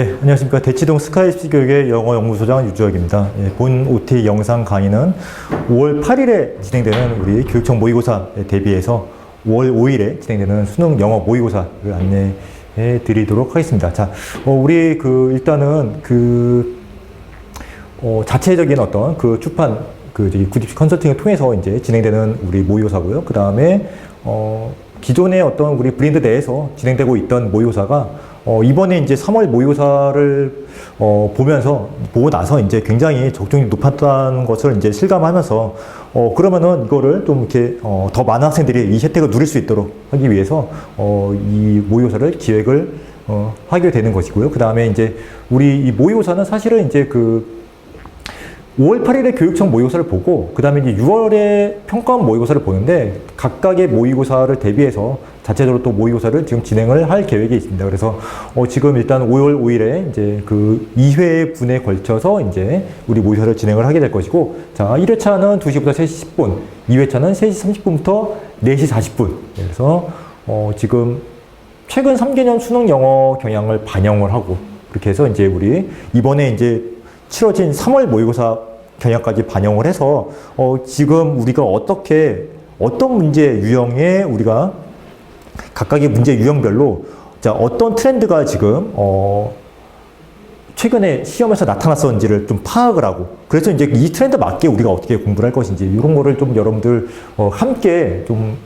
네, 안녕하십니까. 대치동 스카이스 교육의 영어 연구소장 유주혁입니다. 본 OT 영상 강의는 5월 8일에 진행되는 우리 교육청 모의고사에 대비해서 5월 5일에 진행되는 수능 영어 모의고사를 안내해 드리도록 하겠습니다. 자, 우리 일단은 자체적인 어떤 출판 구입식 컨설팅을 통해서 이제 진행되는 우리 모의고사고요. 그 다음에 기존의 어떤 우리 브랜드 내에서 진행되고 있던 모의고사가 이번에 이제 3월 모의고사를 보고 나서 이제 굉장히 적중률이 높았다는 것을 이제 실감하면서 그러면은 이거를 좀 이렇게 더 많은 학생들이 이 혜택을 누릴 수 있도록 하기 위해서 이 모의고사를 기획을 하게 되는 것이고요. 그 다음에 이제 우리 이 모의고사는 사실은 이제 5월 8일에 교육청 모의고사를 보고 그 다음에 이제 6월에 평가원 모의고사를 보는데 각각의 모의고사를 대비해서 자체적으로 또 모의고사를 지금 진행을 할 계획이 있습니다. 그래서 지금 일단 5월 5일에 이제 2회분에 걸쳐서 이제 우리 모의고사를 진행을 하게 될 것이고, 자, 1회차는 2시부터 3시 10분, 2회차는 3시 30분부터 4시 40분. 그래서 지금 최근 3개년 수능 영어 경향을 반영을 하고 그렇게 해서 이제 우리 이번에 이제 치러진 3월 모의고사 경향까지 반영을 해서 지금 우리가 어떤 문제 유형에 우리가 각각의 문제 유형별로 자 어떤 트렌드가 지금 최근에 시험에서 나타났었는지를 좀 파악을 하고, 그래서 이제 이 트렌드 맞게 우리가 어떻게 공부를 할 것인지 이런 거를 좀 여러분들 함께 좀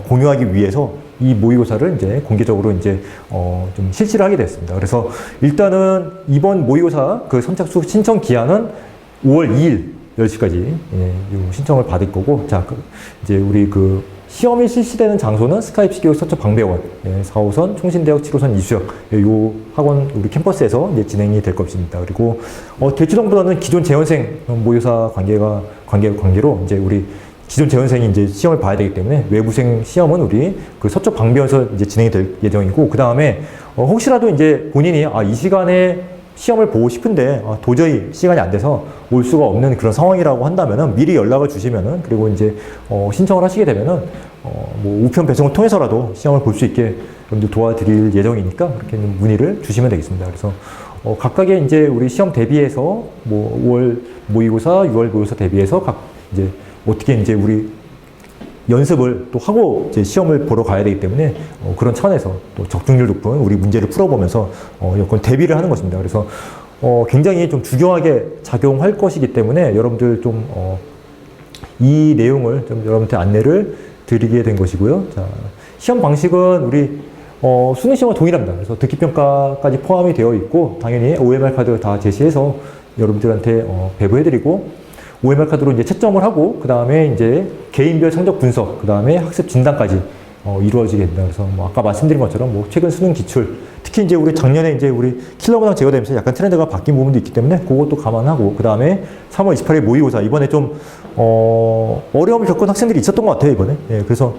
공유하기 위해서 이 모의고사를 이제 공개적으로 이제 좀 실시를 하게 됐습니다. 그래서 일단은 이번 모의고사 선착순 신청 기한은 5월 2일 10시까지 신청을 받을 거고, 자 이제 우리 시험이 실시되는 장소는 스카이프시 교육 서초 방배원 4호선 총신대역 7호선 이수역 요 학원 우리 캠퍼스에서 이제 진행이 될 것입니다. 그리고 대치동보다는 기존 재원생 모의고사 관계로 이제 우리 기존 재원생이 이제 시험을 봐야 되기 때문에 외부생 시험은 우리 서초 방배원에서 이제 진행이 될 예정이고, 그 다음에 혹시라도 이제 본인이 이 시간에 시험을 보고 싶은데 도저히 시간이 안 돼서 올 수가 없는 그런 상황이라고 한다면은 미리 연락을 주시면은, 그리고 이제 신청을 하시게 되면은 뭐 우편 배송을 통해서라도 시험을 볼 수 있게 여러분들 도와드릴 예정이니까 그렇게 문의를 주시면 되겠습니다. 그래서 각각의 이제 우리 시험 대비해서 뭐 5월 모의고사, 6월 모의고사 대비해서 이제 어떻게 이제 우리 연습을 또 하고 이제 시험을 보러 가야 되기 때문에 그런 차원에서 또 적중률 높은 우리 문제를 풀어보면서 여건 대비를 하는 것입니다. 그래서 굉장히 좀 주요하게 작용할 것이기 때문에 여러분들 좀 이 내용을 좀 여러분한테 안내를 드리게 된 것이고요. 자, 시험 방식은 우리 수능 시험과 동일합니다. 그래서 듣기평가까지 포함이 되어 있고 당연히 OMR 카드 다 제시해서 여러분들한테 배부해드리고, OMR 카드로 이제 채점을 하고, 그 다음에 이제 개인별 성적 분석, 그 다음에 학습 진단까지 이루어지게 됩니다. 그래서 뭐 아까 말씀드린 것처럼 뭐 최근 수능 기출, 특히 이제 우리 작년에 이제 우리 킬러 문항 제거되면서 약간 트렌드가 바뀐 부분도 있기 때문에 그것도 감안하고, 그 다음에 3월 28일 모의고사, 이번에 좀 어려움을 겪은 학생들이 있었던 것 같아요, 이번에. 예, 그래서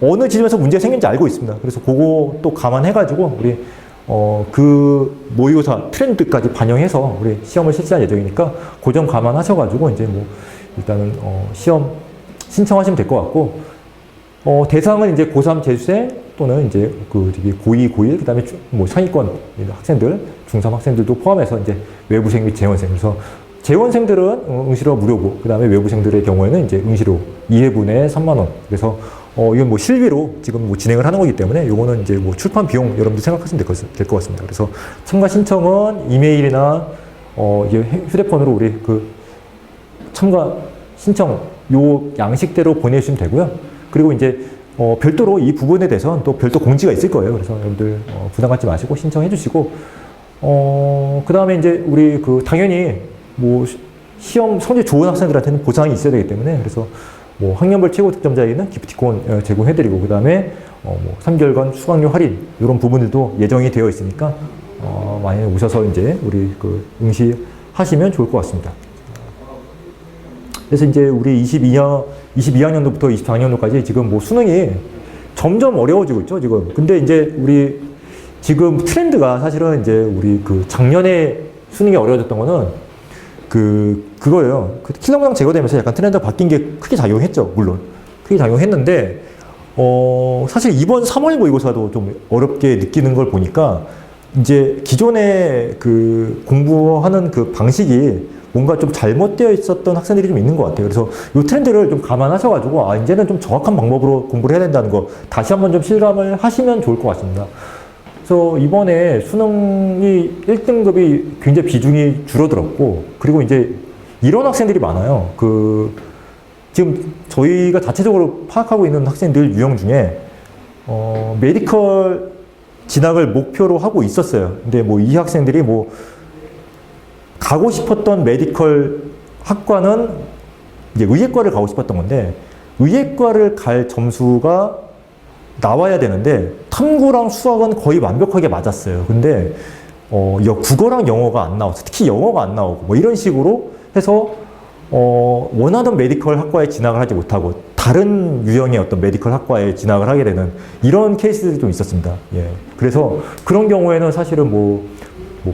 어느 지점에서 문제가 생긴지 알고 있습니다. 그래서 그거 또 감안해가지고 우리 모의고사 트렌드까지 반영해서 우리 시험을 실시할 예정이니까 그 점 감안하셔가지고 이제 뭐 일단은 시험 신청하시면 될 것 같고, 대상은 이제 고3 재수생 또는 이제 고2, 고1, 그 다음에 뭐 상위권 학생들, 중3 학생들도 포함해서 이제 외부생 및 재원생. 그래서 재원생들은 응시료 무료고, 그 다음에 외부생들의 경우에는 이제 응시료 2회분에 3만원. 그래서 이건 뭐 실비로 지금 뭐 진행을 하는 거기 때문에 요거는 이제 뭐 출판 비용 여러분들 생각하시면 될 것 같습니다. 그래서 참가 신청은 이메일이나 이제 휴대폰으로 우리 참가 신청 요 양식대로 보내주시면 되고요. 그리고 이제 별도로 이 부분에 대해서는 또 별도 공지가 있을 거예요. 그래서 여러분들 부담 갖지 마시고 신청해 주시고, 그 다음에 이제 우리 당연히 뭐 시험 성적 좋은 학생들한테는 보상이 있어야 되기 때문에, 그래서 뭐 학년별 최고 득점자에게는 기프티콘 제공해드리고, 그 다음에 뭐 3개월간 수강료 할인 이런 부분들도 예정이 되어 있으니까 많이 오셔서 이제 우리 응시하시면 좋을 것 같습니다. 그래서 이제 우리 22학년도부터 24학년도까지 지금 뭐 수능이 점점 어려워지고 있죠, 지금. 근데 이제 우리 지금 트렌드가 사실은 이제 우리 작년에 수능이 어려워졌던 거는 그거예요. 킬러 문항 제거되면서 약간 트렌드가 바뀐 게 크게 작용했죠, 물론. 크게 작용했는데, 사실 이번 3월 모의고사도 좀 어렵게 느끼는 걸 보니까 이제 기존에 그 공부하는 그 방식이 뭔가 좀 잘못되어 있었던 학생들이 좀 있는 것 같아요. 그래서 이 트렌드를 좀 감안하셔가지고, 아, 이제는 좀 정확한 방법으로 공부를 해야 된다는 거 다시 한번 좀 실감을 하시면 좋을 것 같습니다. 그래서 이번에 수능이 1등급이 굉장히 비중이 줄어들었고, 그리고 이제 이런 학생들이 많아요. 지금 저희가 자체적으로 파악하고 있는 학생들 유형 중에, 메디컬 진학을 목표로 하고 있었어요. 근데 뭐 이 학생들이 뭐 가고 싶었던 메디컬 학과는 이제 의예과를 가고 싶었던 건데, 의예과를 갈 점수가 나와야 되는데 탐구랑 수학은 거의 완벽하게 맞았어요. 근데 국어랑 영어가 안 나와서, 특히 영어가 안 나오고 뭐 이런 식으로 해서 원하던 메디컬 학과에 진학을 하지 못하고 다른 유형의 어떤 메디컬 학과에 진학을 하게 되는 이런 케이스들이 좀 있었습니다. 예. 그래서 그런 경우에는 사실은 뭐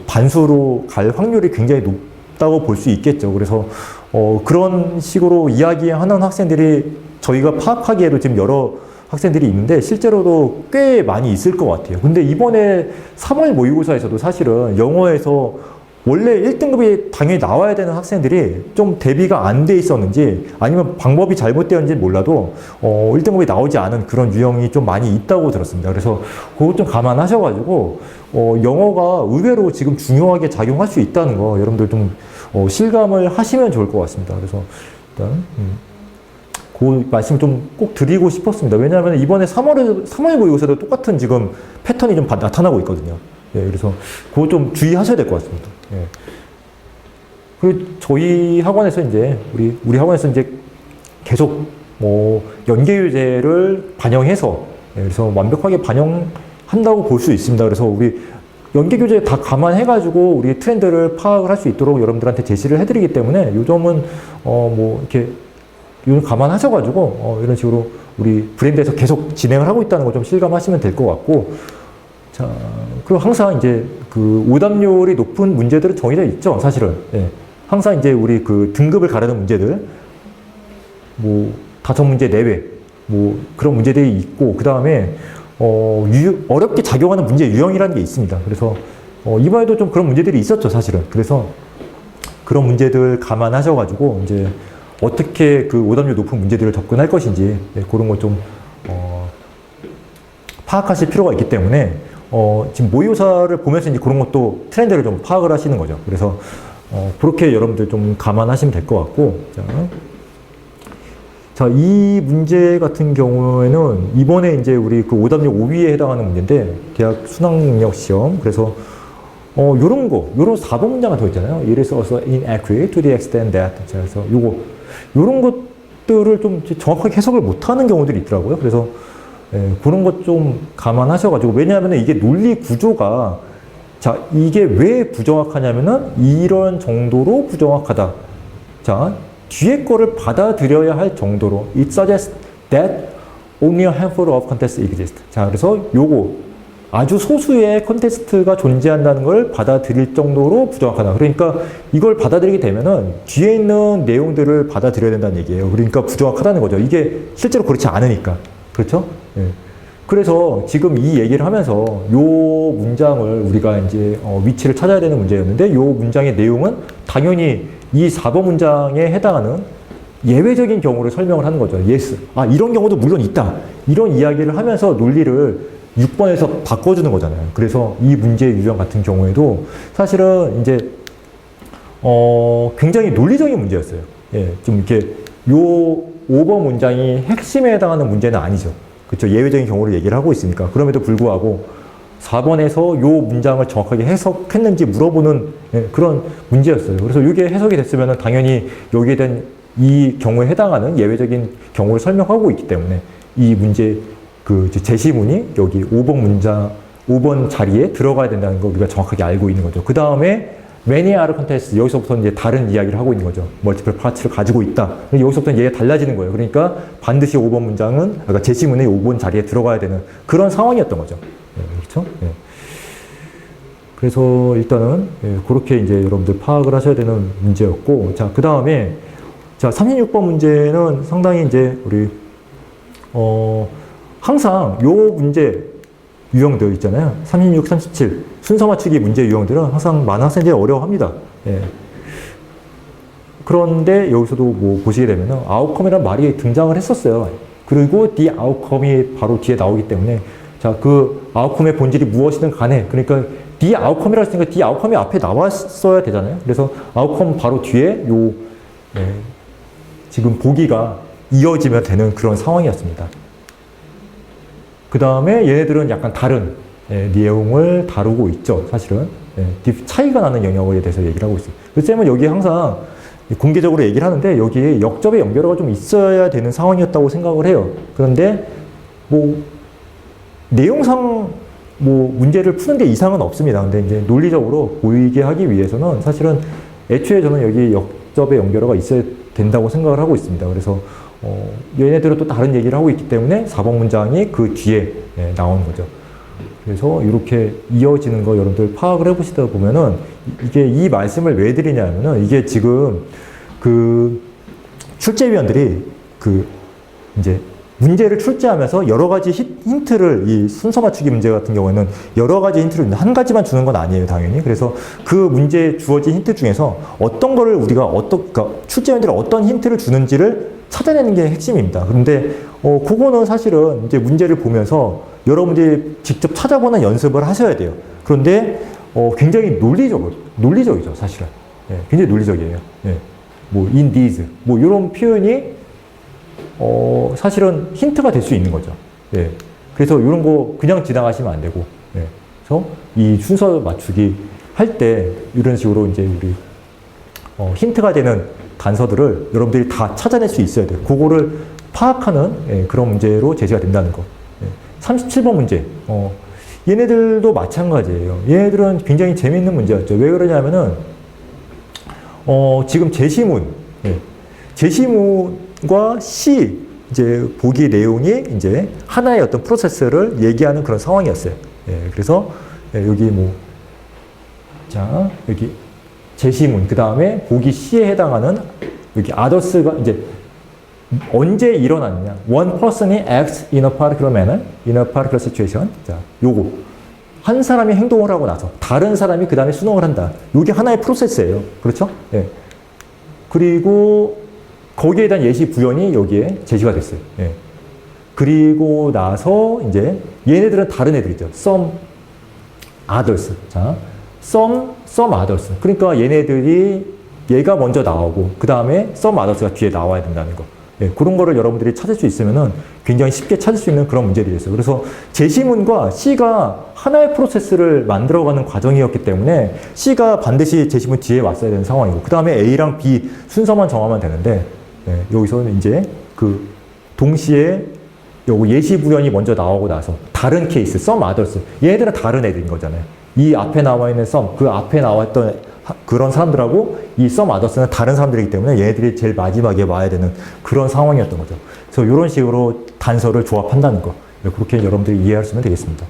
반수로 갈 확률이 굉장히 높다고 볼 수 있겠죠. 그래서 그런 식으로 이야기하는 학생들이 저희가 파악하기에도 지금 여러 학생들이 있는데 실제로도 꽤 많이 있을 것 같아요. 근데 이번에 3월 모의고사에서도 사실은 영어에서 원래 1등급이 당연히 나와야 되는 학생들이 좀 대비가 안 돼 있었는지 아니면 방법이 잘못되었는지 몰라도 1등급이 나오지 않은 그런 유형이 좀 많이 있다고 들었습니다. 그래서 그것 좀 감안하셔가지고 영어가 의외로 지금 중요하게 작용할 수 있다는 거 여러분들 좀 실감을 하시면 좋을 것 같습니다. 그래서 일단 그 말씀 좀 꼭 드리고 싶었습니다. 왜냐하면 이번에 3월 모의고사도 똑같은 지금 패턴이 좀 나타나고 있거든요. 예, 그래서 그거 좀 주의하셔야 될 것 같습니다. 예. 그리고 저희 학원에서 이제 우리 학원에서 이제 계속 뭐 연계유제를 반영해서 예, 그래서 완벽하게 반영한다고 볼 수 있습니다. 그래서 우리 연계교재 다 감안해가지고 우리 트렌드를 파악을 할 수 있도록 여러분들한테 제시를 해드리기 때문에 요 점은 뭐 이렇게 이걸 감안하셔가지고 이런 식으로 우리 브랜드에서 계속 진행을 하고 있다는 거 좀 실감하시면 될 것 같고, 자 그리고 항상 이제 그 오답률이 높은 문제들은 정해져 있죠, 사실은. 예. 항상 이제 우리 그 등급을 가르는 문제들, 뭐 다섯 문제 내외, 뭐 그런 문제들이 있고, 그 다음에 어렵게 작용하는 문제 유형이라는 게 있습니다. 그래서 이번에도 좀 그런 문제들이 있었죠, 사실은. 그래서 그런 문제들 감안하셔가지고 이제 어떻게 그 오답률 높은 문제들을 접근할 것인지 그런 걸 좀 파악하실 필요가 있기 때문에 지금 모의고사를 보면서 이제 그런 것도 트렌드를 좀 파악을 하시는 거죠. 그래서 그렇게 여러분들 좀 감안하시면 될 것 같고, 자, 이 문제 같은 경우에는 이번에 이제 우리 그 오답률 5위에 해당하는 문제인데 대학 수학능력 시험. 그래서 요런 4번 문장가 더 있잖아요. It is also inaccurate to the extent that. 그래서 요런 것들을 좀 정확하게 해석을 못하는 경우들이 있더라고요. 그래서 그런 것 좀 감안하셔가지고, 왜냐하면 이게 논리 구조가, 자, 이게 왜 부정확하냐면은 이런 정도로 부정확하다. 자, 뒤에 거를 받아들여야 할 정도로 it suggests that only a handful of contests exist. 자, 그래서 요거 아주 소수의 컨테스트가 존재한다는 걸 받아들일 정도로 부정확하다. 그러니까 이걸 받아들이게 되면은 뒤에 있는 내용들을 받아들여야 된다는 얘기예요. 그러니까 부정확하다는 거죠. 이게 실제로 그렇지 않으니까. 그렇죠? 예. 그래서 지금 이 얘기를 하면서 요 문장을 우리가 이제 위치를 찾아야 되는 문제였는데, 요 문장의 내용은 당연히 이 4번 문장에 해당하는 예외적인 경우를 설명을 하는 거죠. yes. 아, 이런 경우도 물론 있다. 이런 이야기를 하면서 논리를 6번에서 바꿔주는 거잖아요. 그래서 이 문제 유형 같은 경우에도 사실은 이제 굉장히 논리적인 문제였어요. 예, 좀 이렇게 요 5번 문장이 핵심에 해당하는 문제는 아니죠. 그렇죠. 예외적인 경우를 얘기를 하고 있으니까. 그럼에도 불구하고 4번에서 요 문장을 정확하게 해석했는지 물어보는 그런 문제였어요. 그래서 이게 해석이 됐으면 당연히 여기에 대한 이 경우에 해당하는 예외적인 경우를 설명하고 있기 때문에 이 문제 그 제시문이 여기 5번 자리에 들어가야 된다는 거 우리가 정확하게 알고 있는 거죠. 그 다음에 many other contests, 여기서부터 이제 다른 이야기를 하고 있는 거죠. 멀티플 파츠를 가지고 있다. 여기서부터 얘기가 달라지는 거예요. 그러니까 반드시 5번 문장은, 그러니까 제시문의 5번 자리에 들어가야 되는 그런 상황이었던 거죠. 네, 그렇죠? 네. 그래서 일단은 그렇게 이제 여러분들 파악을 하셔야 되는 문제였고, 자, 그 다음에 자, 36번 문제는 상당히 이제 우리 항상 요 문제 유형들 있잖아요. 36, 37 순서 맞추기 문제 유형들은 항상 많은 학생들이 어려워합니다. 예. 그런데 여기서도 뭐 보시게 되면은 아웃컴이라는 말이 등장을 했었어요. 그리고 the outcome이 바로 뒤에 나오기 때문에 자, 그 아웃컴의 본질이 무엇이든 간에 그러니까 the outcome이라고 했으니까 the outcome이 앞에 나왔어야 되잖아요. 그래서 아웃컴 바로 뒤에 요 지금 보기가 이어지면 되는 그런 상황이었습니다. 그 다음에 얘네들은 약간 다른 내용을 다루고 있죠. 사실은 차이가 나는 영역에 대해서 얘기를 하고 있어요. 쌤은 여기 항상 공개적으로 얘기를 하는데 여기에 역접의 연결어가 좀 있어야 되는 상황이었다고 생각을 해요. 그런데 뭐 내용상 뭐 문제를 푸는 데 이상은 없습니다. 근데 이제 논리적으로 보이게 하기 위해서는 사실은 애초에 저는 여기 역접의 연결어가 있어야 된다고 생각을 하고 있습니다. 그래서 얘네들은 또 다른 얘기를 하고 있기 때문에 4번 문장이 그 뒤에 나오는 거죠. 그래서 이렇게 이어지는 거 여러분들 파악을 해보시다 보면은 이게 이 말씀을 왜 드리냐면은 이게 지금 그 출제위원들이 그 이제 문제를 출제하면서 여러 가지 힌트를 이 순서 맞추기 문제 같은 경우에는 여러 가지 힌트를 주는데 한 가지만 주는 건 아니에요, 당연히. 그래서 그 문제에 주어진 힌트 중에서 어떤 거를 우리가 그러니까 출제위원들이 어떤 힌트를 주는지를 찾아내는 게 핵심입니다. 그런데 그거는 사실은 이제 문제를 보면서 여러분들이 직접 찾아보는 연습을 하셔야 돼요. 그런데 굉장히 논리적이죠, 사실은. 굉장히 논리적이에요. 뭐 in these 뭐 이런 표현이 사실은 힌트가 될 수 있는 거죠. 그래서 이런 거 그냥 지나가시면 안 되고, 그래서 이 순서 맞추기 할 때 이런 식으로 이제 우리 힌트가 되는 단서들을 여러분들이 다 찾아낼 수 있어야 돼요. 그거를 파악하는 그런 문제로 제시가 된다는 거. 37번 문제. 얘네들도 마찬가지예요. 얘네들은 굉장히 재미있는 문제였죠. 왜 그러냐면은 지금 제시문, 제시문과 C 이제 보기 내용이 이제 하나의 어떤 프로세스를 얘기하는 그런 상황이었어요. 그래서 여기 뭐 자 여기 제시문 그 다음에 보기 C에 해당하는 여기 others가 이제 언제 일어났느냐. One person이 acts in a particular manner, in a particular situation. 자, 요거. 한 사람이 행동을 하고 나서 다른 사람이 그 다음에 수능을 한다. 요게 하나의 프로세스예요. 그렇죠? 그리고 거기에 대한 예시 부연이 여기에 제시가 됐어요. 그리고 나서 이제 얘네들은 다른 애들이죠. Some others. 자, some others. 그러니까 얘가 먼저 나오고 그 다음에 some others가 뒤에 나와야 된다는 거. 그런 거를 여러분들이 찾을 수 있으면은 굉장히 쉽게 찾을 수 있는 그런 문제들이 있어요. 그래서 제시문과 C가 하나의 프로세스를 만들어가는 과정이었기 때문에 C가 반드시 제시문 뒤에 왔어야 되는 상황이고 그 다음에 A랑 B 순서만 정하면 되는데 여기서는 이제 그 동시에 요거 예시 부연이 먼저 나오고 나서 다른 케이스, some others. 얘네들은 다른 애들인 거잖아요. 이 앞에 나와 있는 some, 그 앞에 나왔던 그런 사람들하고 이 some others는 다른 사람들이기 때문에 얘네들이 제일 마지막에 와야 되는 그런 상황이었던 거죠. 그래서 이런 식으로 단서를 조합한다는 거. 그렇게 여러분들이 이해하시면 되겠습니다.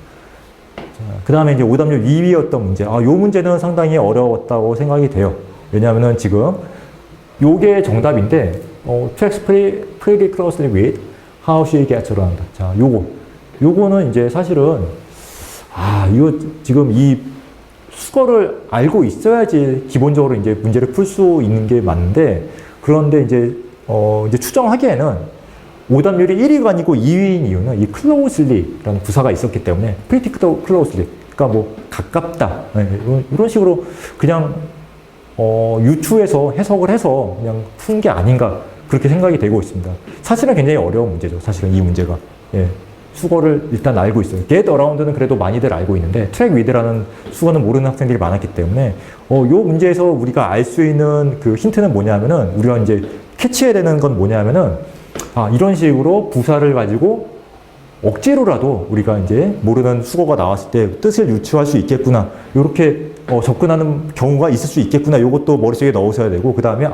그 다음에 이제 오답률 2위였던 문제. 이 문제는 상당히 어려웠다고 생각이 돼요. 왜냐하면은 지금 요게 정답인데, tracks pretty closely with how she gets around. 자, 요거는 이제 사실은, 이거 지금 이 수거를 알고 있어야지 기본적으로 이제 문제를 풀 수 있는 게 맞는데, 그런데 이제 추정하기에는 오답률이 1위가 아니고 2위인 이유는 이 closely라는 부사가 있었기 때문에 pretty closely. 그러니까 뭐 가깝다. 이런 식으로 그냥 유추해서 해석을 해서 그냥 푼 게 아닌가 그렇게 생각이 되고 있습니다. 사실은 굉장히 어려운 문제죠. 사실은 이 문제가. 수거를 일단 알고 있어요. get around는 그래도 많이들 알고 있는데 track with라는 수거는 모르는 학생들이 많았기 때문에 요 문제에서 우리가 알 수 있는 그 힌트는 뭐냐면은 우리가 이제 캐치해야 되는 건 뭐냐면은 이런 식으로 부사를 가지고 억지로라도 우리가 이제 모르는 수거가 나왔을 때 뜻을 유추할 수 있겠구나. 이렇게 접근하는 경우가 있을 수 있겠구나. 이것도 머릿속에 넣으셔야 되고 그 다음에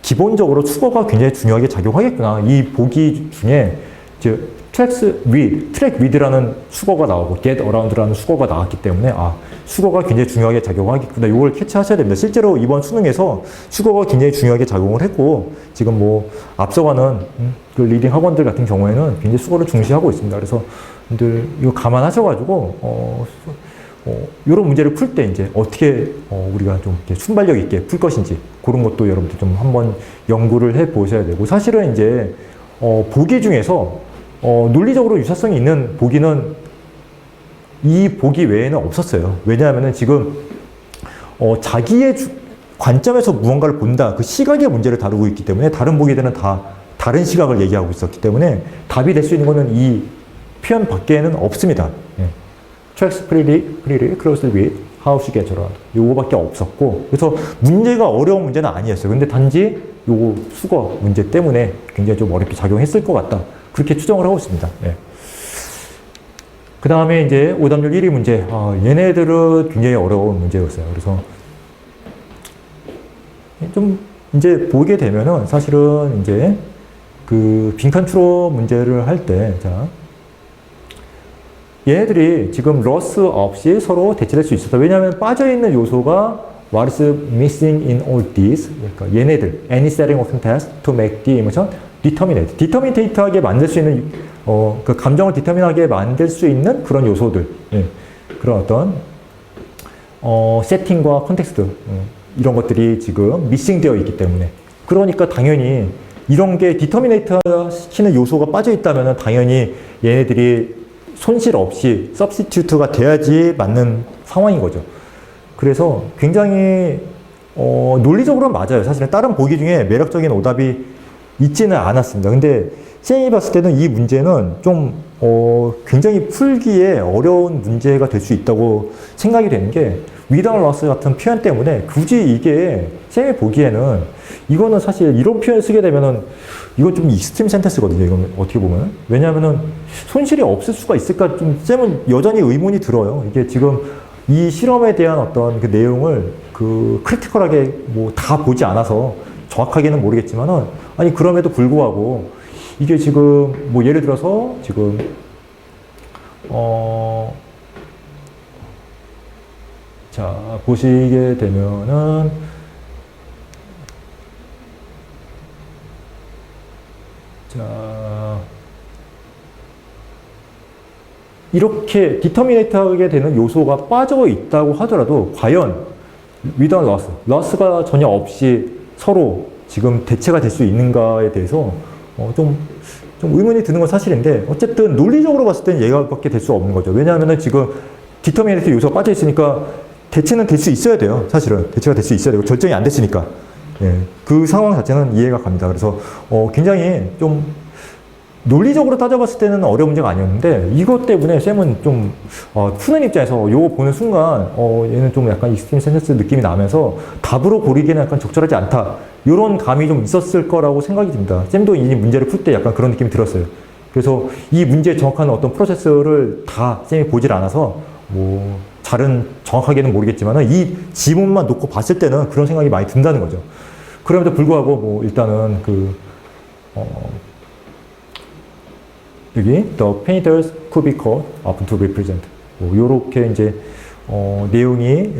기본적으로 수거가 굉장히 중요하게 작용하겠구나. 이 보기 중에 이제 트랙 위드라는 수거가 나오고 get around라는 수거가 나왔기 때문에 수거가 굉장히 중요하게 작용하겠구나. 이걸 캐치하셔야 됩니다. 실제로 이번 수능에서 수거가 굉장히 중요하게 작용을 했고 지금 뭐 앞서가는 그 리딩 학원들 같은 경우에는 굉장히 수거를 중시하고 있습니다. 그래서 여러분들 이거 감안하셔가지고 이런 문제를 풀 때 이제 어떻게 우리가 좀 이렇게 순발력 있게 풀 것인지 그런 것도 여러분들 좀 한번 연구를 해 보셔야 되고 사실은 이제 보기 중에서 논리적으로 유사성이 있는 보기는 이 보기 외에는 없었어요. 왜냐하면은 지금 자기의 관점에서 무언가를 본다 그 시각의 문제를 다루고 있기 때문에 다른 보기들은 다 다른 시각을 얘기하고 있었기 때문에 답이 될 수 있는 것은 이 표현 밖에는 없습니다. 예. Tracks pretty closely with how she gets around. 요거밖에 없었고 그래서 문제가 어려운 문제는 아니었어요. 근데 단지 요거 수거 문제 때문에 굉장히 좀 어렵게 작용했을 것 같다. 그렇게 추정을 하고 있습니다. 예. 그 다음에 이제 오답률 1위 문제. 얘네들은 굉장히 어려운 문제였어요. 그래서 좀 이제 보게 되면은 사실은 이제 그 빈칸 추론 문제를 할 때, 자, 얘네들이 지금 러스 없이 서로 대체될 수 있었다. 왜냐하면 빠져있는 요소가 what is missing in all these? 그러니까 얘네들 any setting of task to make the emotion determinate. determinate하게 만들 수 있는 그 감정을 디터민하게 만들 수 있는 그런 요소들, 예. 그런 어떤 세팅과 컨텍스트 이런 것들이 지금 미싱 되어 있기 때문에 그러니까 당연히 이런 게 디터미네이트 시키는 요소가 빠져 있다면 당연히 얘네들이 손실 없이 서브스티튜트가 돼야지 맞는 상황인 거죠. 그래서 굉장히 논리적으로는 맞아요. 사실은 다른 보기 중에 매력적인 오답이 있지는 않았습니다. 근데 쌤이 봤을 때는 이 문제는 좀 굉장히 풀기에 어려운 문제가 될 수 있다고 생각이 되는 게 without loss 같은 표현 때문에 굳이 이게 쌤이 보기에는 이거는 사실 이런 표현을 쓰게 되면은 이건 좀 익스트림 센텐스거든요. 이건 어떻게 보면 왜냐하면은 손실이 없을 수가 있을까 좀 쌤은 여전히 의문이 들어요. 이게 지금 이 실험에 대한 어떤 그 내용을 그 크리티컬하게 뭐 다 보지 않아서 정확하게는 모르겠지만은 아니 그럼에도 불구하고 이게 지금 뭐 예를 들어서 지금 자 보시게 되면은 자 이렇게 디터미네이트하게 되는 요소가 빠져 있다고 하더라도 과연 without loss, loss가 전혀 없이 서로 지금 대체가 될 수 있는가에 대해서 좀 의문이 드는 건 사실인데 어쨌든 논리적으로 봤을 때는 얘가밖에 될 수 없는 거죠. 왜냐하면 지금 디터미네이트 요소가 빠져 있으니까 대체는 될 수 있어야 돼요. 사실은 대체가 될 수 있어야 되고 절정이 안 됐으니까 예, 그 상황 자체는 이해가 갑니다. 그래서 굉장히 좀 논리적으로 따져봤을 때는 어려운 문제가 아니었는데 이것 때문에 쌤은 좀 푸는 입장에서 요거 보는 순간 얘는 좀 약간 익스트림 센텐스 느낌이 나면서 답으로 고르기에는 약간 적절하지 않다 이런 감이 좀 있었을 거라고 생각이 듭니다. 쌤도 이 문제를 풀 때 약간 그런 느낌이 들었어요. 그래서 이 문제의 정확한 어떤 프로세스를 다 쌤이 보질 않아서 뭐 잘은 정확하게는 모르겠지만 이 지문만 놓고 봤을 때는 그런 생각이 많이 든다는 거죠. 그럼에도 불구하고 뭐 일단은 여기 the painters could be called upon to represent 뭐 요렇게 이제 내용이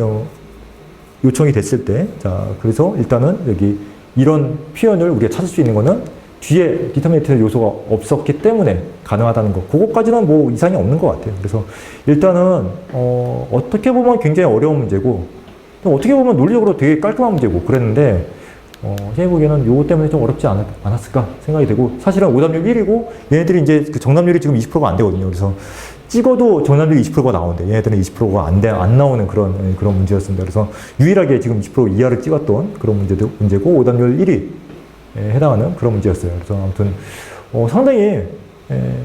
요청이 됐을 때 자 그래서 일단은 여기 이런 표현을 우리가 찾을 수 있는 거는 뒤에 디터미네이트 요소가 없었기 때문에 가능하다는 거 그거까지는 뭐 이상이 없는 것 같아요. 그래서 일단은 어떻게 보면 굉장히 어려운 문제고 또 어떻게 보면 논리적으로 되게 깔끔한 문제고 그랬는데 제 보기에는 요거 때문에 좀 어렵지 않았을까 생각이 되고 사실은 오답률 1이고 얘네들이 이제 그 정답률이 지금 20%가 안 되거든요. 그래서 찍어도 정답률이 20%가 나오는데 얘네들은 20%가 안 나오는 그런 문제였습니다. 그래서 유일하게 지금 20% 이하를 찍었던 그런 문제고 오답률 1위에 해당하는 그런 문제였어요. 그래서 아무튼 상당히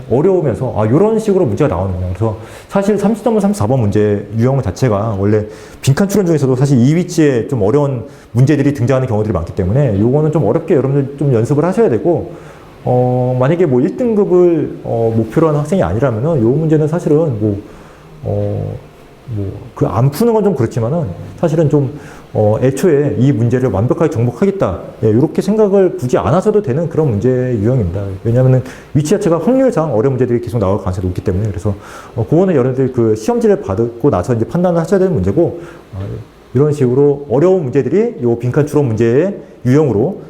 어려우면서 이런 식으로 문제가 나오는구나. 그래서 사실 30.3, 34번 문제 유형 자체가 원래 빈칸 추론 중에서도 사실 이 위치에 좀 어려운 문제들이 등장하는 경우들이 많기 때문에 요거는 좀 어렵게 여러분들 좀 연습을 하셔야 되고 만약에 뭐 1등급을 목표로 하는 학생이 아니라면은 요 문제는 사실은 뭐 그 안 푸는 건 좀 그렇지만은 사실은 좀 애초에 이 문제를 완벽하게 정복하겠다. 예, 이렇게 생각을 굳이 안 하셔도 되는 그런 문제 유형입니다. 왜냐하면은 위치 자체가 확률상 어려운 문제들이 계속 나올 가능성이 높기 때문에 그래서 그거는 여러분들 그 시험지를 받고 나서 이제 판단을 하셔야 되는 문제고 이런 식으로 어려운 문제들이 요 빈칸 추론 문제의 유형으로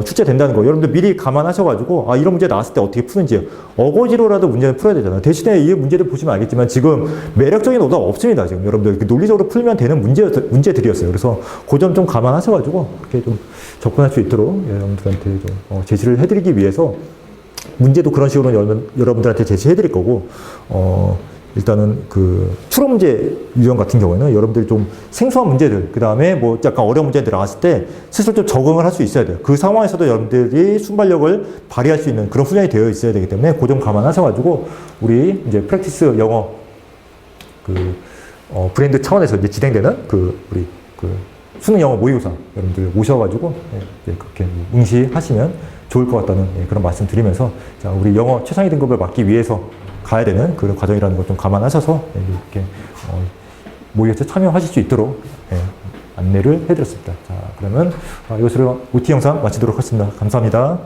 출제된다는 거 여러분들 미리 감안하셔가지고 이런 문제 나왔을 때 어떻게 푸는지 어거지로라도 문제를 풀어야 되잖아요. 대신에 이 문제를 보시면 알겠지만 지금 매력적인 오답 없습니다. 지금 여러분들 논리적으로 풀면 되는 문제들이었어요. 그래서 그 점 좀 감안하셔가지고 그렇게 좀 접근할 수 있도록 여러분들한테 좀 제시를 해드리기 위해서 문제도 그런 식으로 여러분들한테 제시해드릴 거고 일단은 그 추론 문제 유형 같은 경우에는 여러분들이 좀 생소한 문제들, 그 다음에 뭐 약간 어려운 문제들 나왔을 때 스스로 좀 적응을 할 수 있어야 돼요. 그 상황에서도 여러분들이 순발력을 발휘할 수 있는 그런 훈련이 되어 있어야 되기 때문에 그 점 감안하셔가지고 우리 이제 프랙티스 영어 브랜드 차원에서 이제 진행되는 우리 수능 영어 모의고사 여러분들 모셔가지고 이제 그렇게 응시하시면 좋을 것 같다는 그런 말씀 드리면서 자, 우리 영어 최상위 등급을 받기 위해서 가야 되는 그런 과정이라는 걸 좀 감안하셔서 이렇게 모의고사에 참여하실 수 있도록 안내를 해드렸습니다. 자, 그러면 이것으로 OT 영상 마치도록 하겠습니다. 감사합니다.